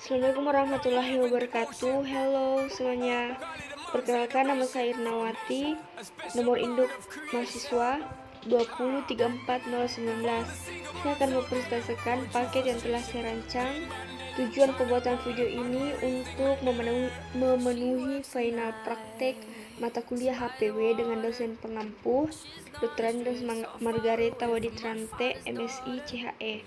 Assalamualaikum warahmatullahi wabarakatuh. Halo semuanya. Perkenalkan, nama saya Irnawati. Nomor induk mahasiswa 2034019. Saya akan mempresentasikan paket yang telah saya rancang. Tujuan pembuatan video ini untuk memenuhi final praktek mata kuliah HPW dengan dosen pengampu Dr. Andres Margareta Waditrante, MSI CHE,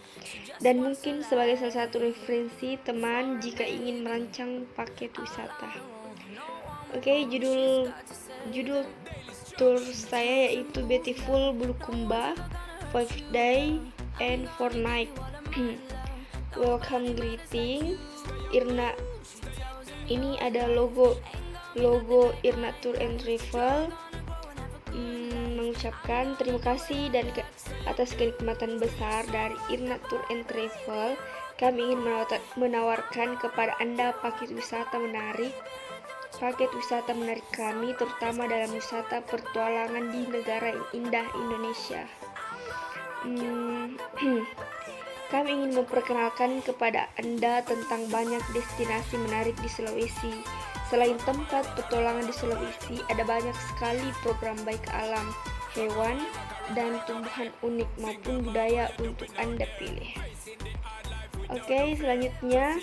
dan mungkin sebagai salah satu referensi teman jika ingin merancang paket wisata. Oke, judul tour saya yaitu Beautiful Bulukumba 5 Day and 4 Night. Welcome greeting Irna. Ini ada logo Irna Tour and Travel. Mengucapkan terima kasih dan atas kenikmatan besar dari Irna Tour and Travel. Kami ingin menawarkan kepada Anda paket wisata menarik kami, terutama dalam wisata pertualangan di negara yang indah Indonesia. Kami ingin memperkenalkan kepada Anda tentang banyak destinasi menarik di Sulawesi. Selain tempat petualangan di Sulawesi, ada banyak sekali program baik alam, hewan, dan tumbuhan unik maupun budaya untuk Anda pilih. Oke, selanjutnya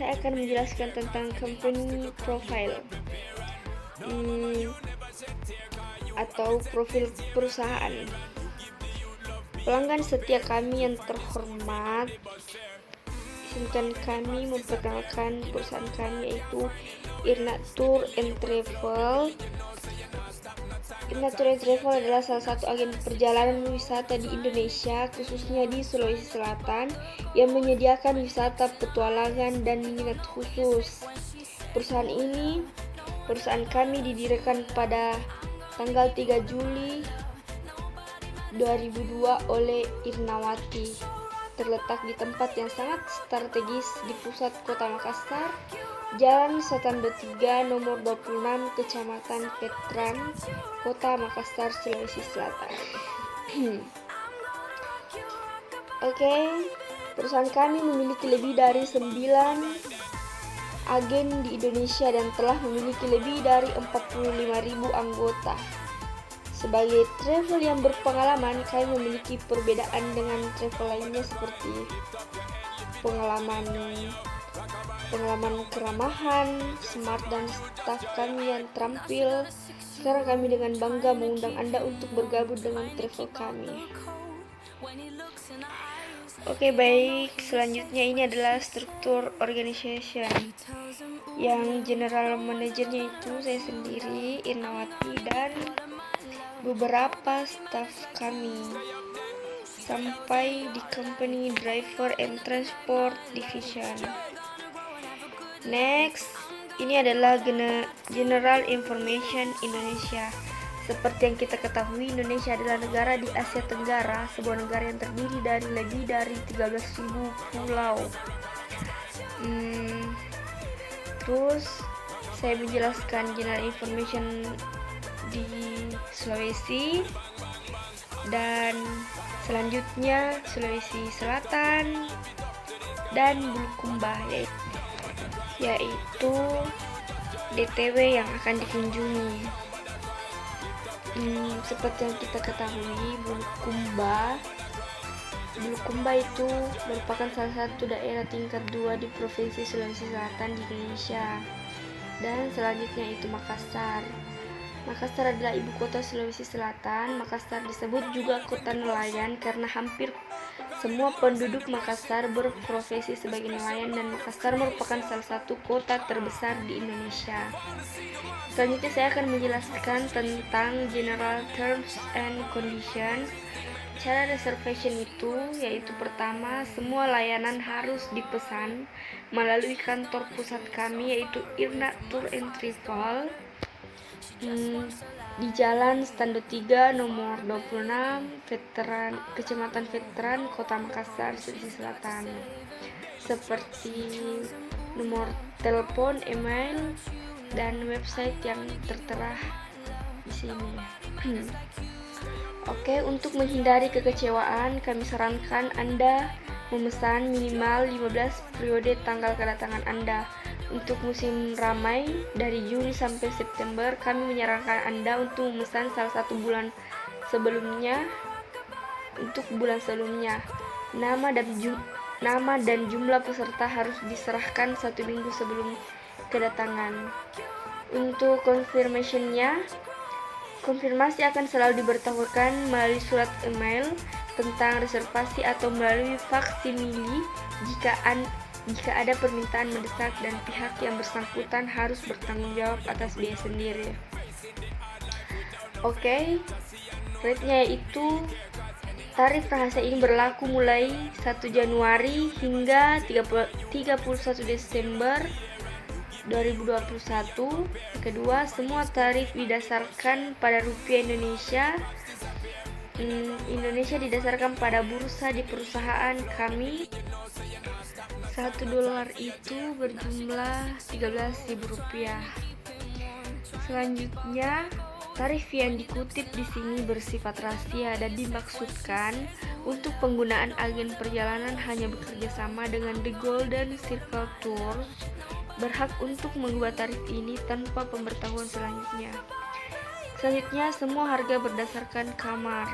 saya akan menjelaskan tentang company profile atau profil perusahaan. Pelanggan setia kami yang terhormat, izinkan kami memperkenalkan perusahaan kami yaitu Irna Tour and Travel. Irna Tour and Travel adalah salah satu agen perjalanan wisata di Indonesia, khususnya di Sulawesi Selatan, yang menyediakan wisata petualangan dan minat khusus. Perusahaan kami didirikan pada tanggal 3 Juli 2002 oleh Irnawati, terletak di tempat yang sangat strategis di pusat kota Makassar, Jalan Satando 3 nomor 26, Kecamatan Veteran, Kota Makassar, Sulawesi Selatan. Oke, perusahaan kami memiliki lebih dari 9 agen di Indonesia dan telah memiliki lebih dari 45.000 anggota. Sebagai travel yang berpengalaman, kami memiliki perbedaan dengan travel lainnya seperti pengalaman keramahan, smart, dan staf kami yang terampil. Sekarang kami dengan bangga mengundang Anda untuk bergabung dengan travel kami. Oke, baik. Selanjutnya ini adalah struktur organization. Yang general manajernya itu saya sendiri, Irnawati, dan beberapa staf kami, sampai di company driver and transport division. Next, ini adalah general information Indonesia. Seperti yang kita ketahui, Indonesia adalah negara di Asia Tenggara, sebuah negara yang terdiri dari lebih dari 13.000 pulau. Terus saya menjelaskan general information di Sulawesi, dan selanjutnya Sulawesi Selatan dan Bulukumba, yaitu DTW yang akan dikunjungi. Seperti yang kita ketahui, Bulukumba itu merupakan salah satu daerah tingkat 2 di Provinsi Sulawesi Selatan di Indonesia. Dan selanjutnya itu Makassar. Makassar adalah ibu kota Sulawesi Selatan. Makassar disebut juga kota nelayan karena hampir semua penduduk Makassar berprofesi sebagai nelayan, dan Makassar merupakan salah satu kota terbesar di Indonesia. Selanjutnya saya akan menjelaskan tentang general terms and conditions. Cara reservation itu yaitu pertama, semua layanan harus dipesan melalui kantor pusat kami yaitu Irna Tour and Travel di Jalan Satando 3 nomor 26, Kecamatan Veteran, Kota Makassar, Sulawesi Selatan. Seperti nomor telepon, email, dan website yang tertera di sini. Oke, untuk menghindari kekecewaan, kami sarankan Anda memesan minimal 15 periode tanggal kedatangan Anda. Untuk musim ramai dari Juni sampai September, kami menyarankan Anda untuk memesan salah satu bulan sebelumnya. Untuk bulan sebelumnya, nama dan jumlah peserta harus diserahkan 1 minggu sebelum kedatangan. Untuk konfirmasi akan selalu diberitahukan melalui surat email tentang reservasi atau melalui faksimili jika ada permintaan mendesak dan pihak yang bersangkutan harus bertanggung jawab atas biaya sendiri. Oke, rate-nya yaitu tarif rahasia ini berlaku mulai 1 Januari hingga 31 Desember 2021. Kedua, semua tarif didasarkan pada rupiah Indonesia. Indonesia didasarkan pada bursa di perusahaan kami. $1 itu berjumlah Rp13.000. Selanjutnya, tarif yang dikutip di sini bersifat rahasia dan dimaksudkan untuk penggunaan agen perjalanan hanya bekerja sama dengan The Golden Circle Tours berhak untuk mengubah tarif ini tanpa pemberitahuan selanjutnya. Selanjutnya, semua harga berdasarkan kamar.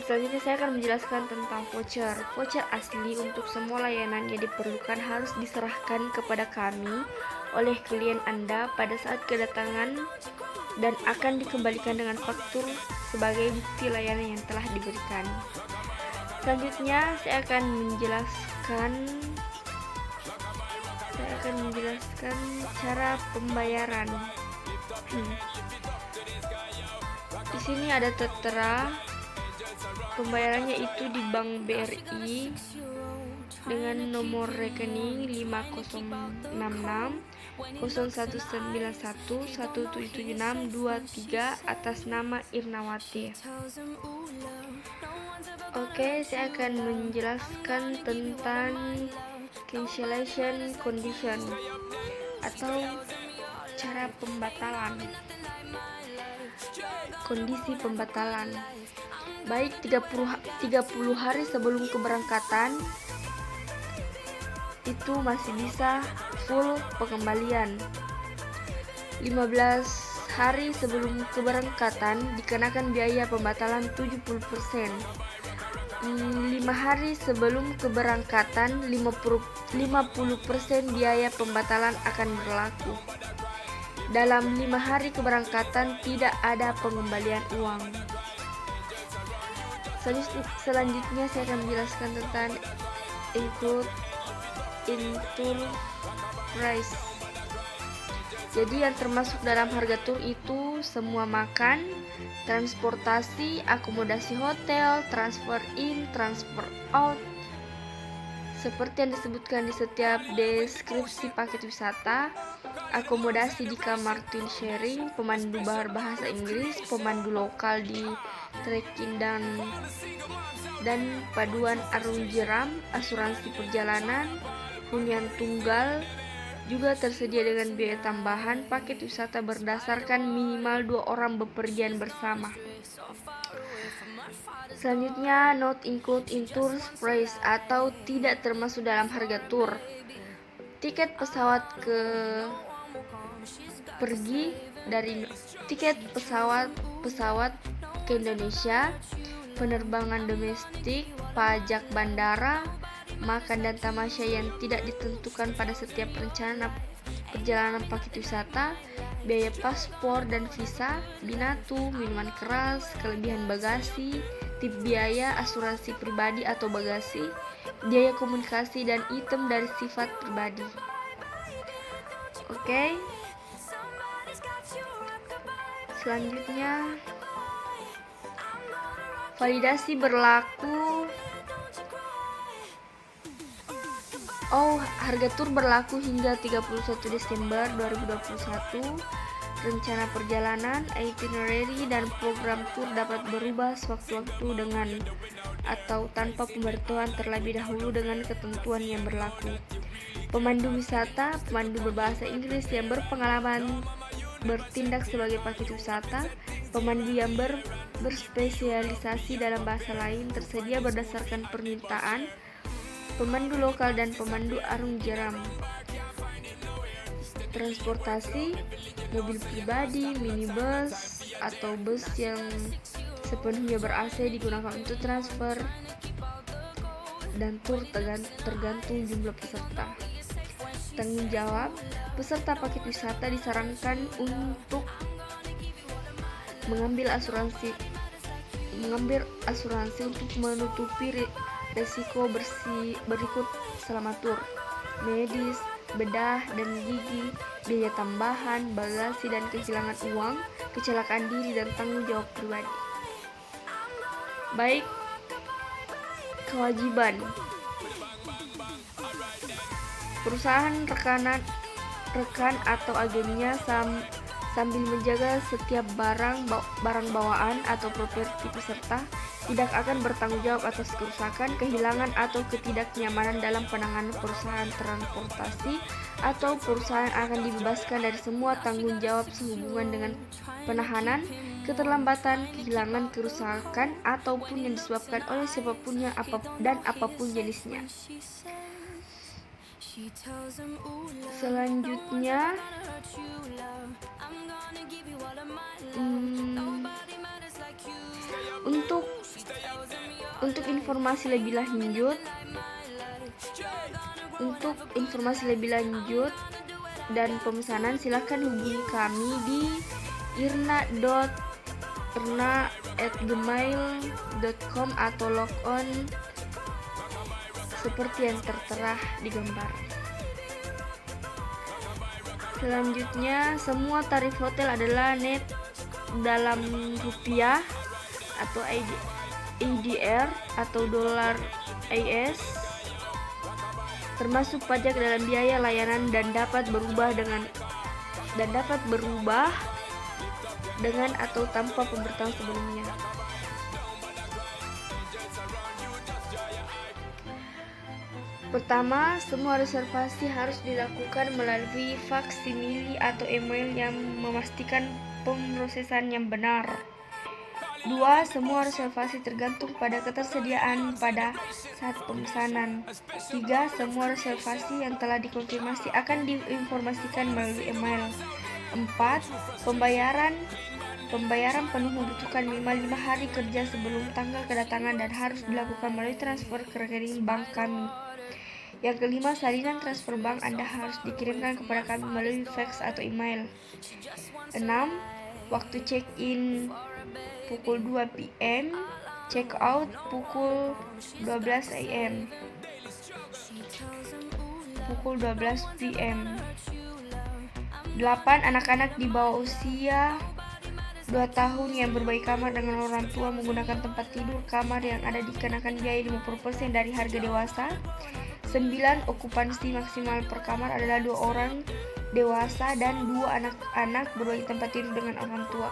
Selanjutnya saya akan menjelaskan tentang voucher. Voucher asli untuk semua layanan yang diperlukan harus diserahkan kepada kami oleh klien Anda pada saat kedatangan dan akan dikembalikan dengan faktur sebagai bukti layanan yang telah diberikan. Selanjutnya saya akan menjelaskan cara pembayaran. Di sini ada tertera pembayarannya itu di Bank BRI dengan nomor rekening 5066 0191 177623 atas nama Irnawati. Oke, saya akan menjelaskan tentang cancellation condition atau cara pembatalan. Kondisi pembatalan. Baik 30 hari sebelum keberangkatan itu masih bisa full pengembalian. 15 hari sebelum keberangkatan dikenakan biaya pembatalan 70%. 5 hari sebelum keberangkatan 50% biaya pembatalan akan berlaku. Dalam 5 hari keberangkatan tidak ada pengembalian uang. Selanjutnya saya akan menjelaskan tentang include price. Jadi yang termasuk dalam harga tur itu semua makan, transportasi, akomodasi hotel, transfer in, transfer out, seperti yang disebutkan di setiap deskripsi paket wisata, akomodasi di kamar twin sharing, pemandu bahasa Inggris, pemandu lokal di trekking dan paduan arung jeram, asuransi perjalanan, hunian tunggal, juga tersedia dengan biaya tambahan paket wisata berdasarkan minimal 2 orang bepergian bersama. Selanjutnya, not included in tour price atau tidak termasuk dalam harga tur. Tiket pesawat pesawat ke Indonesia, penerbangan domestik, pajak bandara, makan dan tamasya yang tidak ditentukan pada setiap rencana perjalanan paket wisata, biaya paspor dan visa, binatu, minuman keras, kelebihan bagasi, tip biaya, asuransi pribadi atau bagasi, biaya komunikasi dan item dari sifat pribadi. Oke. Selanjutnya, validasi berlaku. Harga tur berlaku hingga 31 Desember 2021. Rencana perjalanan, itinerary, dan program tur dapat berubah sewaktu-waktu dengan atau tanpa pemberitahuan terlebih dahulu dengan ketentuan yang berlaku. Pemandu wisata, pemandu berbahasa Inggris yang berpengalaman bertindak sebagai paket wisata, pemandu yang berspesialisasi dalam bahasa lain tersedia berdasarkan permintaan pemandu lokal dan pemandu arung jeram. Transportasi, mobil pribadi, minibus, atau bus yang sepenuhnya ber-AC digunakan untuk transfer dan tur tergantung jumlah peserta. Tanggung jawab, peserta paket wisata disarankan untuk mengambil asuransi untuk menutupi resiko berikut selama tur: medis, bedah dan gigi, biaya tambahan, bagasi dan kehilangan uang, kecelakaan diri dan tanggung jawab pribadi. Baik, kewajiban. Perusahaan rekan atau agennya sambil menjaga setiap barang bawaan atau properti peserta tidak akan bertanggung jawab atas kerusakan, kehilangan atau ketidaknyamanan dalam penanganan perusahaan transportasi atau perusahaan akan dibebaskan dari semua tanggung jawab sehubungan dengan penahanan, keterlambatan, kehilangan, kerusakan ataupun yang disebabkan oleh siapapunnya dan apapun jenisnya. Selanjutnya, untuk informasi lebih lanjut dan pemesanan, silakan hubungi kami di irna@gmail.com atau log on seperti yang tertera di gambar. Selanjutnya, semua tarif hotel adalah net dalam rupiah atau ADR atau dolar AS, termasuk pajak dalam biaya layanan dan dapat berubah dengan atau tanpa pemberitahuan sebelumnya. Pertama, semua reservasi harus dilakukan melalui faksimili atau email yang memastikan pemrosesan yang benar. 2. Semua reservasi tergantung pada ketersediaan pada saat pemesanan. 3. Semua reservasi yang telah dikonfirmasi akan diinformasikan melalui email. 4. Pembayaran penuh membutuhkan minimal 5 hari kerja sebelum tanggal kedatangan dan harus dilakukan melalui transfer ke rekening bank kami. Yang kelima, salinan transfer bank Anda harus dikirimkan kepada kami melalui fax atau email. 6. Waktu check-in pukul 2 PM, check-out pukul 12 AM. Pukul 12 PM. 8. Anak-anak di bawah usia 2 tahun yang berbagi kamar dengan orang tua menggunakan tempat tidur kamar yang ada dikenakan biaya 50% dari harga dewasa. 9. Okupansi maksimal per kamar adalah 2 orang dewasa dan 2 anak-anak berbagi tempat tidur dengan orang tua.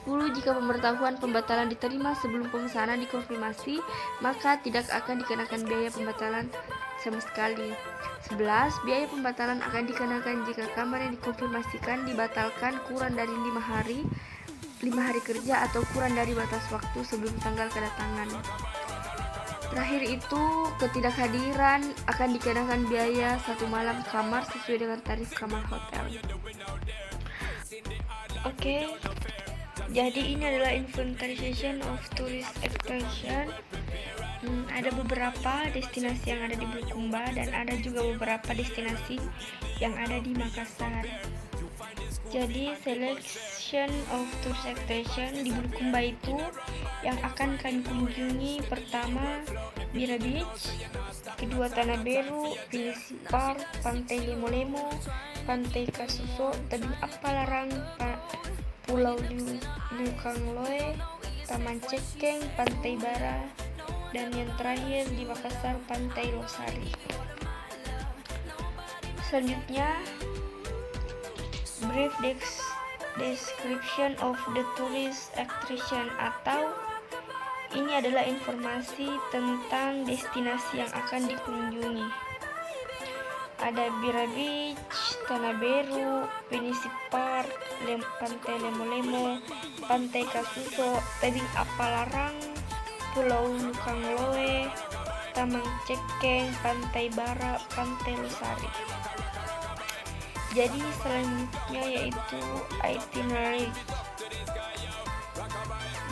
10. Jika pemberitahuan pembatalan diterima sebelum pemesanan dikonfirmasi, maka tidak akan dikenakan biaya pembatalan sama sekali. 11. Biaya pembatalan akan dikenakan jika kamar yang dikonfirmasikan dibatalkan kurang dari 5 hari kerja atau kurang dari batas waktu sebelum tanggal kedatangan. Terakhir itu, ketidakhadiran akan dikenakan biaya 1 malam kamar sesuai dengan tarif kamar hotel. Oke, jadi ini adalah inventarization of tourist attraction. Ada beberapa destinasi yang ada di Bulukumba dan ada juga beberapa destinasi yang ada di Makassar. Jadi selection of tourist attraction di Bulukumba itu yang akan kami kunjungi: pertama, Bira Beach, kedua, Tanah Beru, Pilisi Park, Pantai Lemo-Lemo, Pantai Kasuso, Tebing Apalarang, Pulau Liukangloe, Taman Cekeng, Pantai Bara, dan yang terakhir di Makassar, Pantai Losari. Selanjutnya, brief description of the tourist attraction, atau ini adalah informasi tentang destinasi yang akan dikunjungi. ada Bira Beach, Tanah Beru, Pinisi Park, Pantai Lemo-Lemo, Pantai Kasuso, Tebing Apalarang, Pulau Lukangloe, Taman Cekeng, Pantai Bara, Pantai Losari. Jadi selanjutnya yaitu itinerary.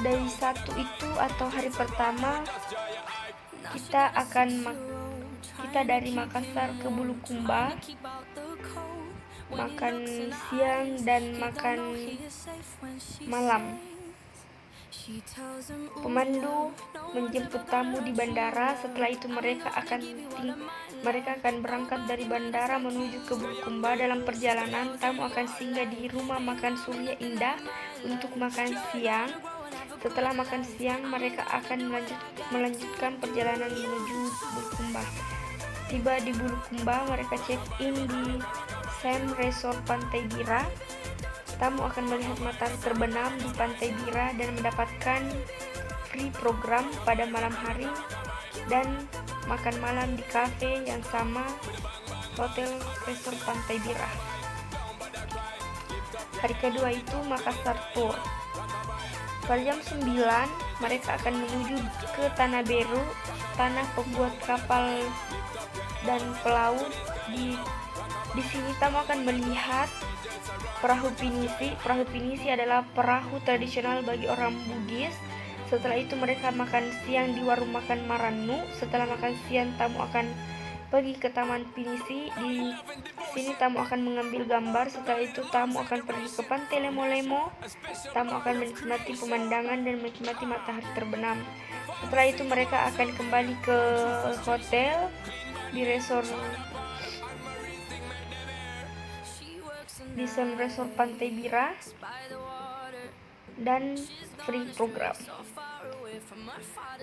Dari satu itu atau hari pertama kita dari Makassar ke Bulukumba, makan siang dan makan malam. Pemandu menjemput tamu di bandara. Setelah itu mereka akan berangkat dari bandara menuju ke Bulukumba. Dalam perjalanan, tamu akan singgah di rumah makan Surya Indah untuk makan siang. Setelah makan siang, mereka akan melanjutkan perjalanan menuju Bulukumba. Tiba di Bulukumba, mereka check-in di Sam Resort Pantai Bira. Tamu akan melihat matahari terbenam di Pantai Bira dan mendapatkan free program pada malam hari dan makan malam di cafe yang sama Hotel Resort Pantai Bira. Hari kedua itu Makassar Tour. Pada jam 9, mereka akan menuju ke Tanah Beru, tanah pembuat kapal dan pelaut. Di sini tamu akan melihat perahu pinisi. Perahu pinisi adalah perahu tradisional bagi orang Bugis. Setelah itu mereka makan siang di warung makan Maranu. Setelah makan siang, tamu akan pergi ke Taman Pinisi. Di sini tamu akan mengambil gambar. Setelah itu tamu akan pergi ke Pantai Lemo-Lemo. Tamu akan menikmati pemandangan dan menikmati matahari terbenam. Setelah itu mereka akan kembali ke hotel di resort Pantai Bira dan free program.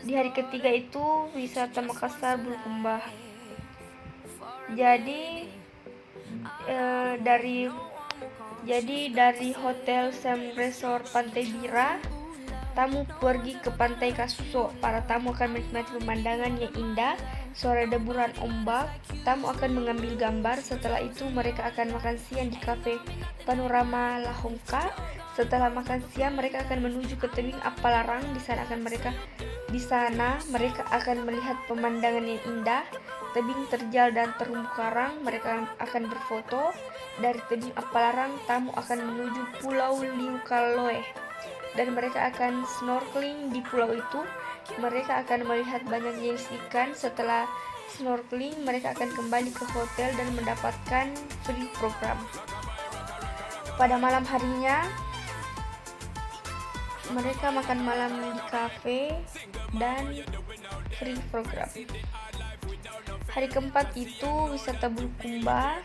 Di hari ketiga itu wisata Makassar Bulukumba. Jadi dari Hotel Sam Resort Pantai Bira, tamu pergi ke Pantai Kasuso. Para tamu akan menikmati pemandangan yang indah, suara deburan ombak. Tamu akan mengambil gambar. Setelah itu mereka akan makan siang di kafe Panorama La Hongka. Setelah makan siang, mereka akan menuju ke tebing Apalarang. Di sana mereka akan melihat pemandangan yang indah, tebing terjal dan terumbu karang. Mereka akan berfoto. Dari tebing Apalarang, tamu akan menuju Pulau Liukaloe dan mereka akan snorkeling di pulau itu. Mereka akan melihat banyak jenis ikan. Setelah snorkeling, mereka akan kembali ke hotel dan mendapatkan free program. Pada malam harinya, mereka makan malam di cafe dan free program. Hari keempat itu wisata Bulukumba.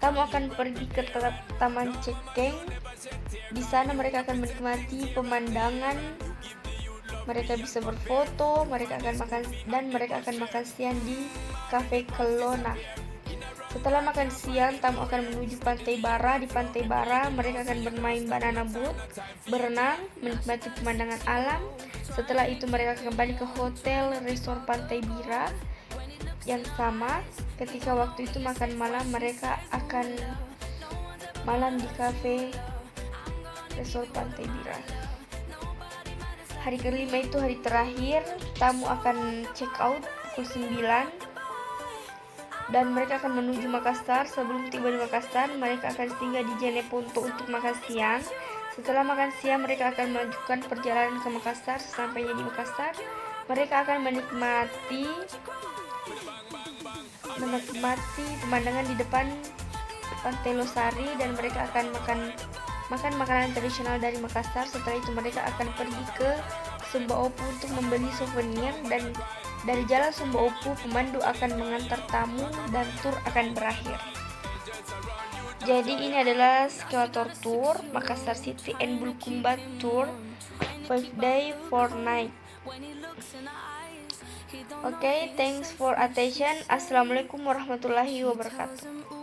Tamu akan pergi ke Taman Cekeng. Di sana mereka akan menikmati pemandangan. Mereka bisa berfoto. Mereka akan makan siang di Cafe Kelowna. Setelah makan siang, tamu akan menuju Pantai Bara. Di Pantai Bara, mereka akan bermain banana boat, berenang, menikmati pemandangan alam. Setelah itu mereka kembali ke Hotel Resort Pantai Bira yang sama. Ketika waktu itu makan malam, mereka akan malam di Cafe Resort Pantai Bira. Hari kelima itu hari terakhir, tamu akan check out pukul 9 dan mereka akan menuju Makassar. Sebelum tiba di Makassar, mereka akan singgah di Jeneponto untuk makan siang. Setelah makan siang, mereka akan melanjutkan perjalanan ke Makassar. Sesampainya di Makassar, mereka akan menikmati pemandangan di depan Pantai Losari dan mereka akan makan makanan tradisional dari Makassar. Setelah itu mereka akan pergi ke Sumba Opu untuk membeli souvenir dan dari jalan Sumba Opu, pemandu akan mengantar tamu dan tur akan berakhir. Jadi ini adalah Skeletor Tour Makassar City and Bulukumba Tour 5 day 4 night. Okay, thanks for attention. Assalamualaikum warahmatullahi wabarakatuh.